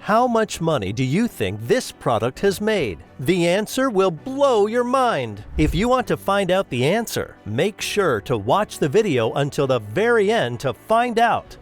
How much money do you think this product has made? The answer will blow your mind. If you want to find out the answer, make sure to watch the video until the very end to find out.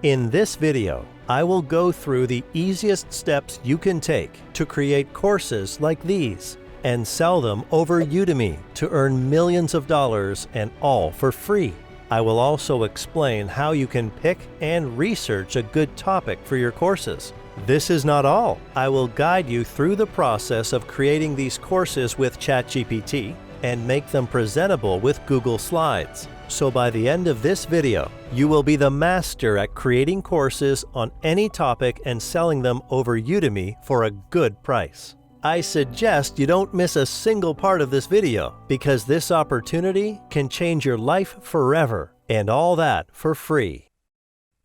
In this video, I will go through the easiest steps you can take to create courses like these and sell them over Udemy to earn millions of dollars, and all for free. I will also explain how you can pick and research a good topic for your courses. This is not all. I will guide you through the process of creating these courses with ChatGPT and make them presentable with Google Slides. So by the end of this video, you will be the master at creating courses on any topic and selling them over Udemy for a good price. I suggest you don't miss a single part of this video, because this opportunity can change your life forever, and all that for free.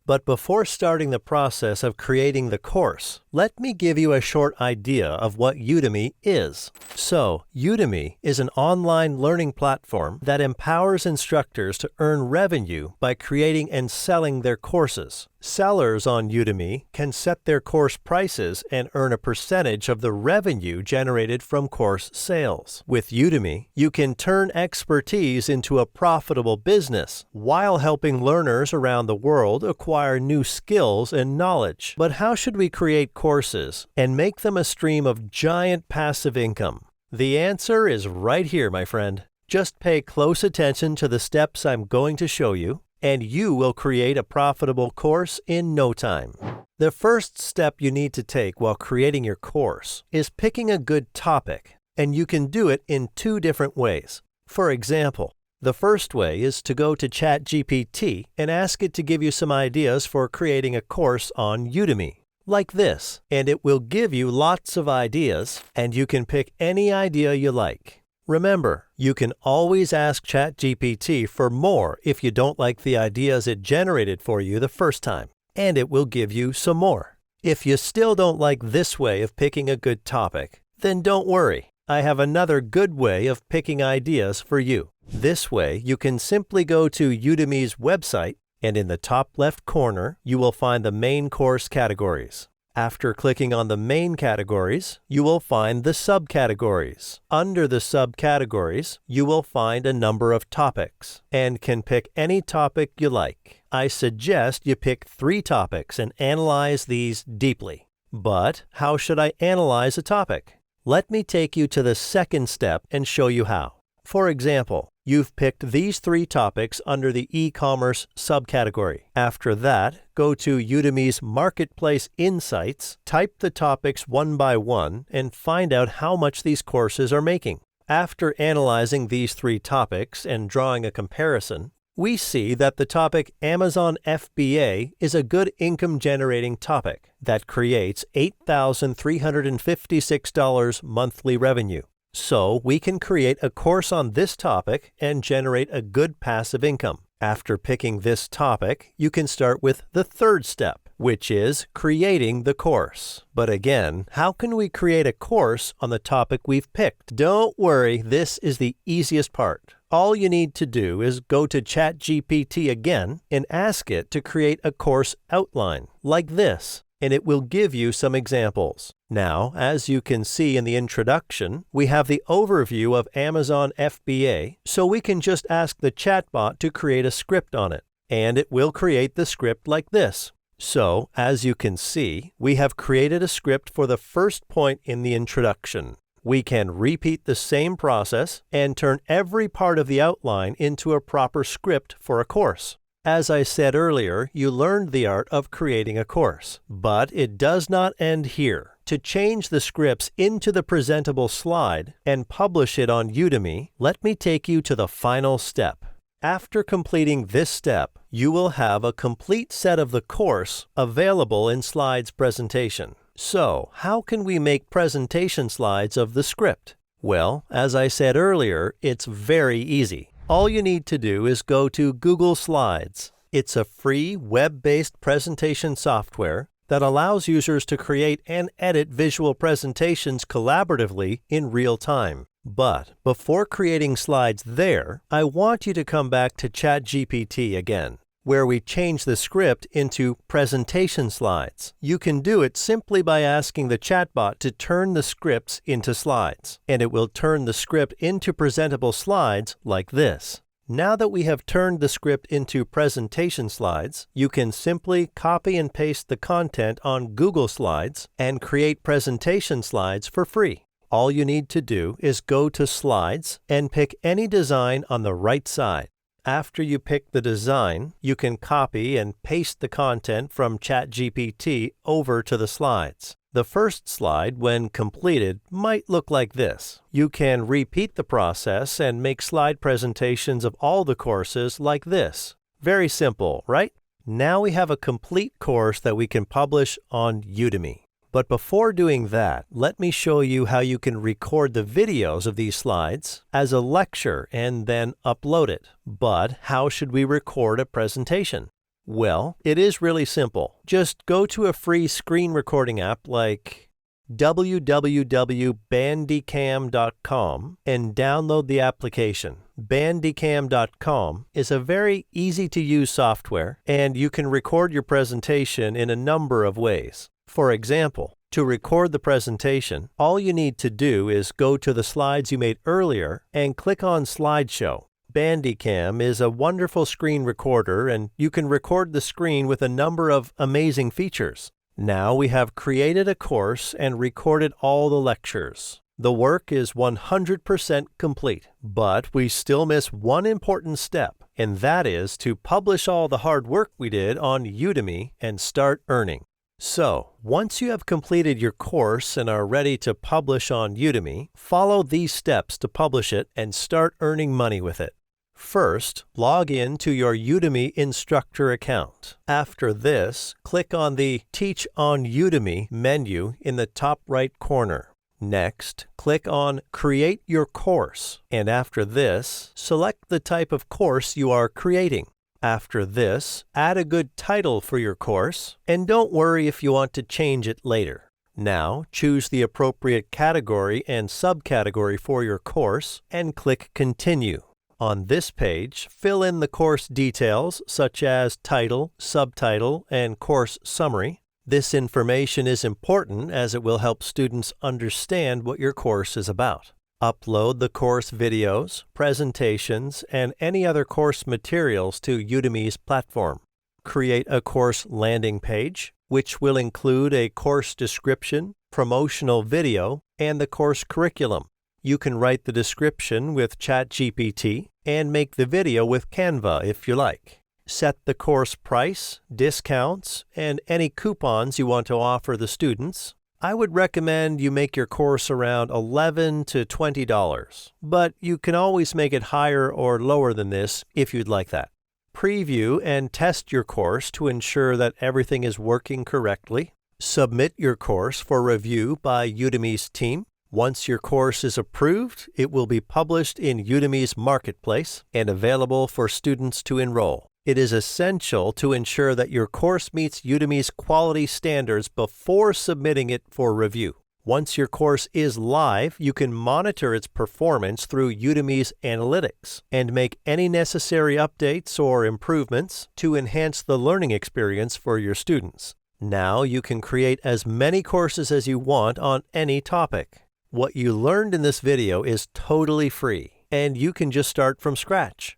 But before starting the process of creating the course, let me give you a short idea of what Udemy is. So, Udemy is an online learning platform that empowers instructors to earn revenue by creating and selling their courses. Sellers on Udemy can set their course prices and earn a percentage of the revenue generated from course sales. With Udemy, you can turn expertise into a profitable business while helping learners around the world acquire new skills and knowledge. But how should we create courses and make them a stream of giant passive income? The answer is right here, my friend. Just pay close attention to the steps I'm going to show you, and you will create a profitable course in no time. The first step you need to take while creating your course is picking a good topic, and you can do it in two different ways. For example, the first way is to go to ChatGPT and ask it to give you some ideas for creating a course on Udemy, like this, and it will give you lots of ideas, and you can pick any idea you like. Remember, you can always ask ChatGPT for more if you don't like the ideas it generated for you the first time, and it will give you some more. If you still don't like this way of picking a good topic, then don't worry. I have another good way of picking ideas for you. This way, you can simply go to Udemy's website, and in the top left corner, you will find the main course categories. After clicking on the main categories, you will find the subcategories. Under the subcategories, you will find a number of topics and can pick any topic you like. I suggest you pick 3 topics and analyze these deeply. But how should I analyze a topic? Let me take you to the second step and show you how. For example, you've picked these 3 topics under the e-commerce subcategory. After that, go to Udemy's Marketplace Insights, type the topics one by one, and find out how much these courses are making. After analyzing these 3 topics and drawing a comparison, we see that the topic Amazon FBA is a good income-generating topic that creates $8,356 monthly revenue. So we can create a course on this topic and generate a good passive income. After picking this topic, you can start with the third step, which is creating the course. But again, how can we create a course on the topic we've picked? Don't worry, this is the easiest part. All you need to do is go to ChatGPT again and ask it to create a course outline, like this, and it will give you some examples. Now, as you can see in the introduction, we have the overview of Amazon FBA, so we can just ask the chatbot to create a script on it, and it will create the script like this. So, as you can see, we have created a script for the first point in the introduction. We can repeat the same process and turn every part of the outline into a proper script for a course. As I said earlier, you learned the art of creating a course, but it does not end here. To change the scripts into the presentable slide and publish it on Udemy, let me take you to the final step. After completing this step, you will have a complete set of the course available in Slides presentation. So, how can we make presentation slides of the script? Well, as I said earlier, it's very easy. All you need to do is go to Google Slides. It's a free web-based presentation software that allows users to create and edit visual presentations collaboratively in real time. But before creating slides there, I want you to come back to ChatGPT again. where we change the script into presentation slides. You can do it simply by asking the chatbot to turn the scripts into slides, and it will turn the script into presentable slides like this. Now that we have turned the script into presentation slides, you can simply copy and paste the content on Google Slides and create presentation slides for free. All you need to do is go to Slides and pick any design on the right side. After you pick the design, you can copy and paste the content from ChatGPT over to the slides. The first slide, when completed, might look like this. You can repeat the process and make slide presentations of all the courses like this. Very simple, right? Now we have a complete course that we can publish on Udemy. But before doing that, let me show you how you can record the videos of these slides as a lecture and then upload it. But how should we record a presentation? Well, it is really simple. Just go to a free screen recording app like www.bandicam.com and download the application. Bandicam.com is a very easy-to-use software, and you can record your presentation in a number of ways. For example, to record the presentation, all you need to do is go to the slides you made earlier and click on Slideshow. Bandicam is a wonderful screen recorder, and you can record the screen with a number of amazing features. Now we have created a course and recorded all the lectures. The work is 100% complete, but we still miss one important step, and that is to publish all the hard work we did on Udemy and start earning. So, once you have completed your course and are ready to publish on Udemy, follow these steps to publish it and start earning money with it. First, log in to your Udemy instructor account. After this, click on the Teach on Udemy menu in the top right corner. Next, click on Create Your Course, and after this, select the type of course you are creating. After this, add a good title for your course, and don't worry if you want to change it later. Now, choose the appropriate category and subcategory for your course and click Continue. On this page, fill in the course details such as title, subtitle, and course summary. This information is important as it will help students understand what your course is about. Upload the course videos, presentations, and any other course materials to Udemy's platform. Create a course landing page, which will include a course description, promotional video, and the course curriculum. You can write the description with ChatGPT and make the video with Canva if you like. Set the course price, discounts, and any coupons you want to offer the students. I would recommend you make your course around $11 to $20, but you can always make it higher or lower than this if you'd like that. Preview and test your course to ensure that everything is working correctly. Submit your course for review by Udemy's team. Once your course is approved, it will be published in Udemy's marketplace and available for students to enroll. It is essential to ensure that your course meets Udemy's quality standards before submitting it for review. Once your course is live, you can monitor its performance through Udemy's analytics and make any necessary updates or improvements to enhance the learning experience for your students. Now you can create as many courses as you want on any topic. What you learned in this video is totally free, and you can just start from scratch.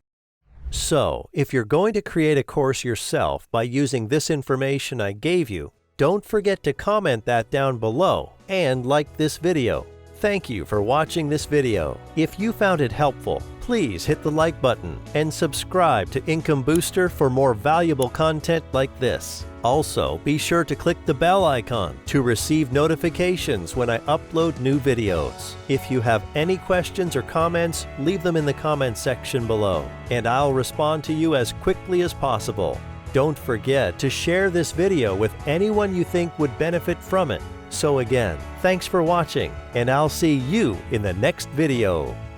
So, if you're going to create a course yourself by using this information I gave you, don't forget to comment that down below and like this video. Thank you for watching this video. If you found it helpful, please hit the like button and subscribe to Income Booster for more valuable content like this. Also, be sure to click the bell icon to receive notifications when I upload new videos. If you have any questions or comments, leave them in the comment section below, and I'll respond to you as quickly as possible. Don't forget to share this video with anyone you think would benefit from it. So again, thanks for watching, and I'll see you in the next video.